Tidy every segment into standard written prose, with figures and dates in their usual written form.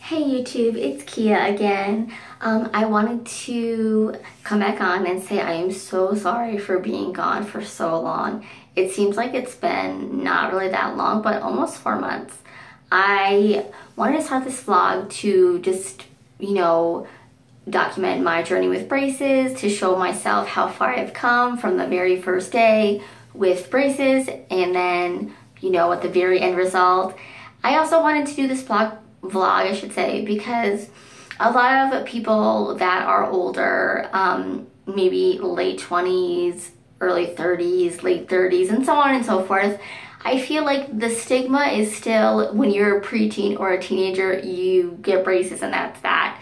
Hey YouTube, it's Kia again. I wanted to come back on and say I am so sorry for being gone for so long. It seems like it's been not really that long, but almost 4 months. I wanted to start this vlog to just, document my journey with braces, to show myself how far I've come from the very first day with braces, and then, at the very end result. I also wanted to do this vlog, I should say, because a lot of people that are older, maybe late 20s, early 30s, late 30s, and so on and so forth, I feel like the stigma is still when you're a preteen or a teenager, you get braces and that's that.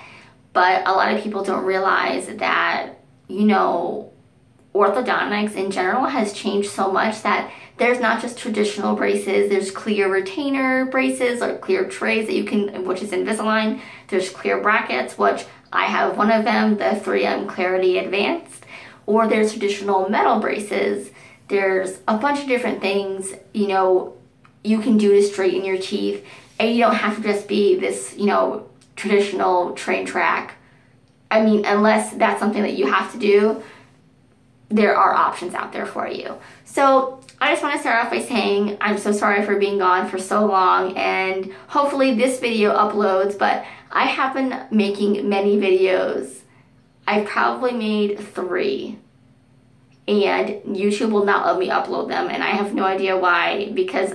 But a lot of people don't realize that, orthodontics in general has changed so much that there's not just traditional braces, there's clear retainer braces or clear trays that you can, which is Invisalign. There's clear brackets, which I have one of them, the 3M Clarity Advanced, or there's traditional metal braces. There's a bunch of different things, you can do to straighten your teeth, and you don't have to just be this, traditional train track. I mean, unless that's something that you have to do, there are options out there for you. So I just want to start off by saying I'm so sorry for being gone for so long, and hopefully this video uploads, but I have been making many videos. I've probably made 3, and YouTube will not let me upload them, and I have no idea why, because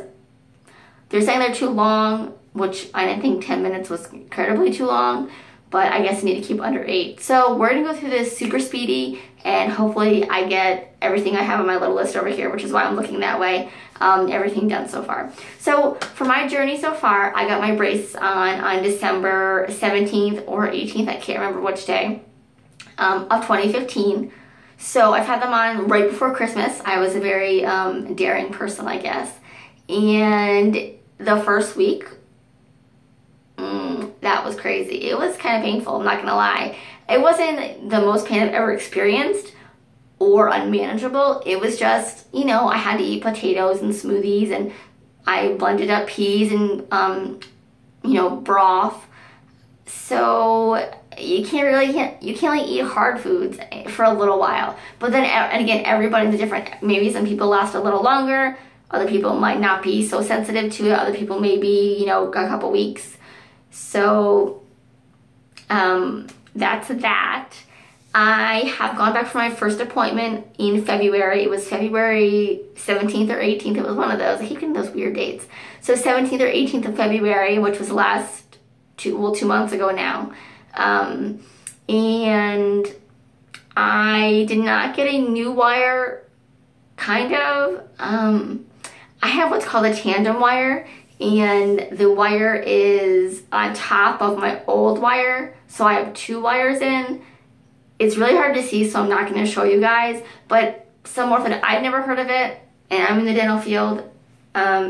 they're saying they're too long, which I didn't think 10 minutes was incredibly too long, but I guess I need to keep under 8. So we're gonna go through this super speedy, and hopefully I get everything I have on my little list over here, which is why I'm looking that way, everything done so far. So for my journey so far, I got my braces on December 17th or 18th, I can't remember which day, of 2015. So I've had them on right before Christmas. I was a very daring person, I guess. And the first week, that was crazy. It was kind of painful, I'm not gonna lie. It wasn't the most pain I've ever experienced or unmanageable. It was just, I had to eat potatoes and smoothies, and I blended up peas and, broth. So you can't eat hard foods for a little while. But then, and again, everybody's different. Maybe some people last a little longer. Other people might not be so sensitive to it. Other people maybe, a couple weeks. So that's that. I have gone back for my first appointment in February. It was February 17th or 18th. It was one of those. I keep getting those weird dates. So 17th or 18th of February, which was last 2 months ago now. And I did not get a new wire, kind of. I have what's called a tandem wire, and the wire is on top of my old wire, so I have 2 wires in. It's really hard to see, so I'm not going to show you guys, but some orthodontic, I've never heard of it, and I'm in the dental field, but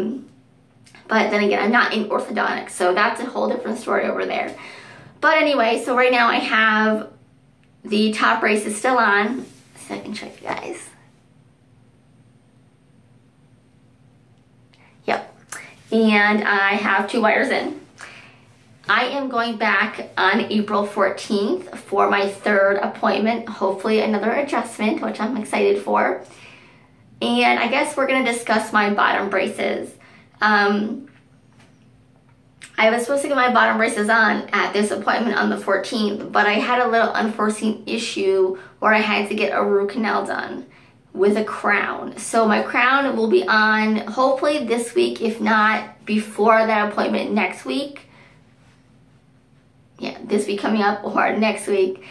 then again, I'm not in orthodontics, so that's a whole different story over there. But anyway, so right now I have the top braces still on, so I can show you guys. Yep. And I have 2 wires in. I am going back on April 14th for my 3rd appointment, hopefully another adjustment, which I'm excited for. And I guess we're going to discuss my bottom braces. I was supposed to get my bottom braces on at this appointment on the 14th, but I had a little unforeseen issue where I had to get a root canal done with a crown. So my crown will be on hopefully this week, if not before that appointment next week. Yeah, this week coming up or next week.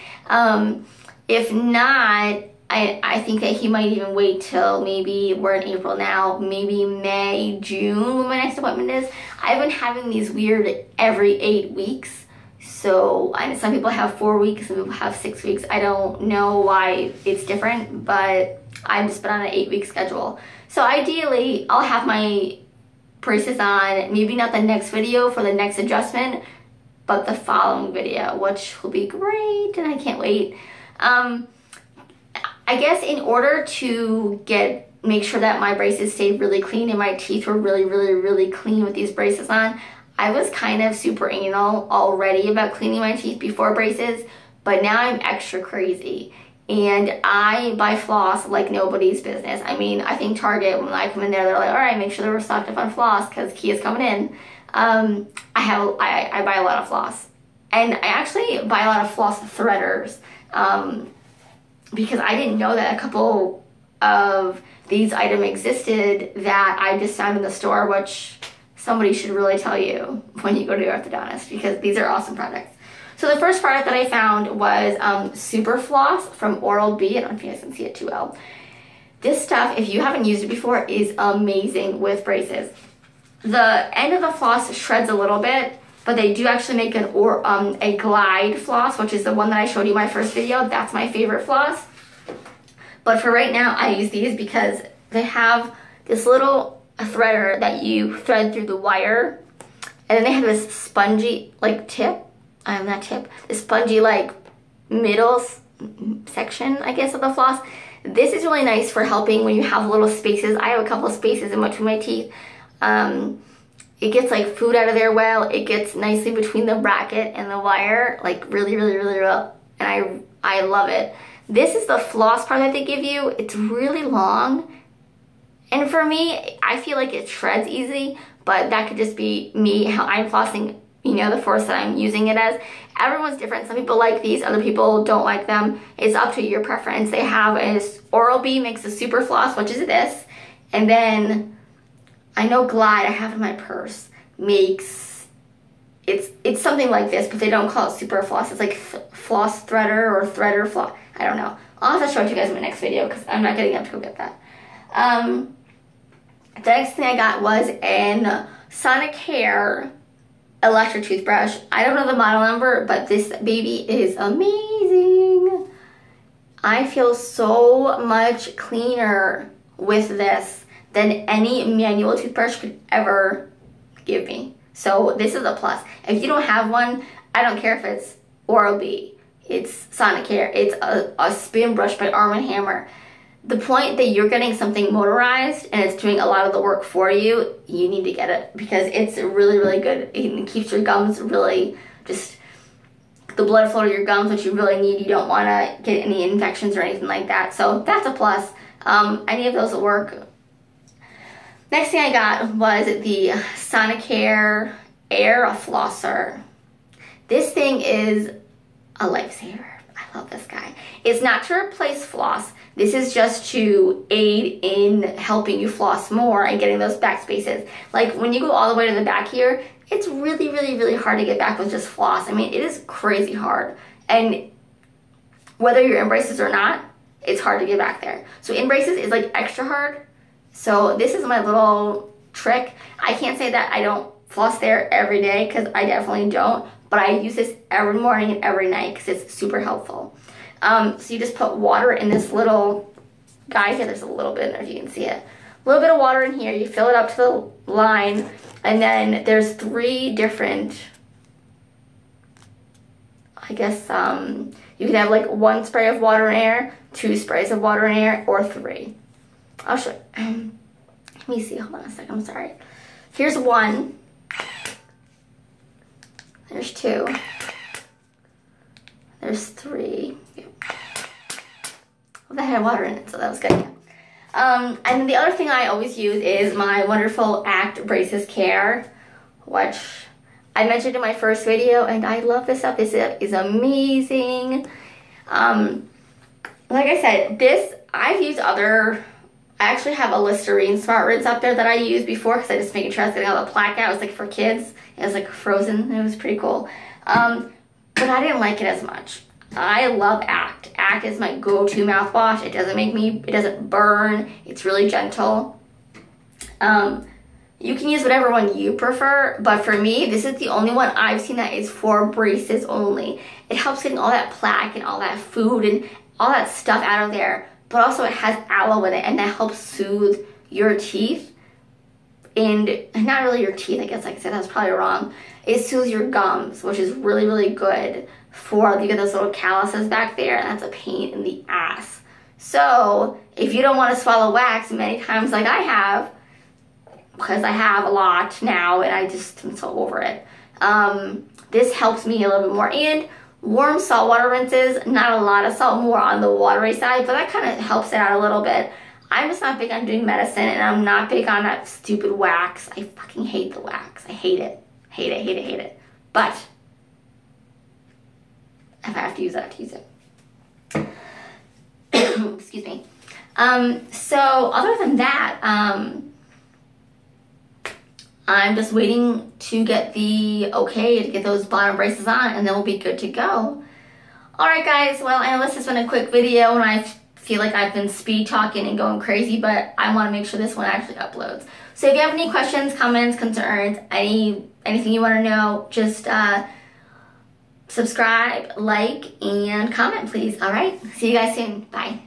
If not, I think that he might even wait till maybe, we're in April now, maybe May, June when my next appointment is. I've been having these weird every 8 weeks. So I know some people have 4 weeks, some people have 6 weeks. I don't know why it's different, but I've just been on an 8-week schedule. So ideally, I'll have my braces on, maybe not the next video for the next adjustment, but the following video, which will be great, and I can't wait. I guess in order to make sure that my braces stayed really clean and my teeth were really, really, really clean with these braces on, I was kind of super anal already about cleaning my teeth before braces, but now I'm extra crazy. And I buy floss like nobody's business. I mean, I think Target, when I come in there, they're like, all right, make sure that we're stocked up on floss because Kia's coming in. I buy a lot of floss. And I actually buy a lot of floss threaders because I didn't know that a couple of these items existed that I just found in the store, which somebody should really tell you when you go to your orthodontist because these are awesome products. So the first product that I found was Super Floss from Oral-B. I don't know if you guys can see it too well. This stuff, if you haven't used it before, is amazing with braces. The end of the floss shreds a little bit, but they do actually make a glide floss, which is the one that I showed you in my first video. That's my favorite floss. But for right now, I use these because they have this little threader that you thread through the wire, and then they have this spongy like tip. This spongy like middle section, I guess, of the floss. This is really nice for helping when you have little spaces. I have a couple of spaces in between my teeth. It gets like food out of there well. It gets nicely between the bracket and the wire, like really, really, really well. And I love it. This is the floss part that they give you. It's really long. And for me, I feel like it shreds easy, but that could just be me, how I'm flossing, you know, the force that I'm using it as. Everyone's different. Some people like these, other people don't like them. It's up to your preference. They have Oral-B makes a Super Floss, which is this. And then I know Glide, I have in my purse, makes, it's something like this, but they don't call it Super Floss. It's like Floss Threader or Threader Floss. I don't know. I'll have to show it to you guys in my next video because I'm not getting up to go get that. The next thing I got was an Sonicare electric toothbrush. I don't know the model number, but this baby is amazing. I feel so much cleaner with this than any manual toothbrush could ever give me. So this is a plus. If you don't have one, I don't care if it's Oral-B, it's Sonicare, it's a spin brush by Arm & Hammer. The point that you're getting something motorized and it's doing a lot of the work for you, you need to get it because it's really, really good. It keeps your gums really just the blood flow to your gums, which you really need. You don't want to get any infections or anything like that. So that's a plus. Any of those will work. Next thing I got was the Sonicare Air Flosser. This thing is a lifesaver. I love this guy. It's not to replace floss. This is just to aid in helping you floss more and getting those back spaces. Like when you go all the way to the back here, it's really, really, really hard to get back with just floss. I mean, it is crazy hard. And whether you're in braces or not, it's hard to get back there. So in braces is like extra hard. So this is my little trick. I can't say that I don't floss there every day because I definitely don't. But I use this every morning and every night because it's super helpful. So you just put water in this little guy here. There's a little bit, I don't know if you can see it. A little bit of water in here. You fill it up to the line. And then there's 3 different, I guess, you can have like 1 spray of water and air, 2 sprays of water and air, or 3. I'll show you. Let me see. Hold on a second. I'm sorry. Here's 1. There's 2. There's 3. Well, that had water in it, so that was good. And then the other thing I always use is my wonderful ACT Braces Care, which I mentioned in my first video, and I love this stuff. This is amazing. Like I said, this, I've used other, I actually have a Listerine Smart Rinse up there that I used before because I just making sure I was getting all the plaque out. It was like for kids. It was like frozen. It was pretty cool. But I didn't like it as much. I love ACT. ACT is my go-to mouthwash. It doesn't burn. It's really gentle. You can use whatever one you prefer, but for me, this is the only one I've seen that is for braces only. It helps getting all that plaque and all that food and all that stuff out of there, but also it has aloe in it, and that helps soothe your teeth. And not really your teeth, I guess, like I said, that's probably wrong. It soothes your gums, which is really, really good for, you get those little calluses back there, and that's a pain in the ass. So if you don't want to swallow wax many times like I have, because I have a lot now and I just am so over it. This helps me a little bit more. And warm saltwater rinses, not a lot of salt, more on the watery side, but that kind of helps it out a little bit. I'm just not big on doing medicine, and I'm not big on that stupid wax. I fucking hate the wax. I hate it. Hate it, hate it, hate it. But if I have to use it, I have to use it. Excuse me. So other than that, I'm just waiting to get the okay to get those bottom braces on, and then we'll be good to go. Alright guys, well, I know this has been a quick video, and I feel like I've been speed talking and going crazy, but I want to make sure this one actually uploads. So if you have any questions, comments, concerns, anything you want to know, just subscribe, like, and comment, please. Alright, see you guys soon. Bye.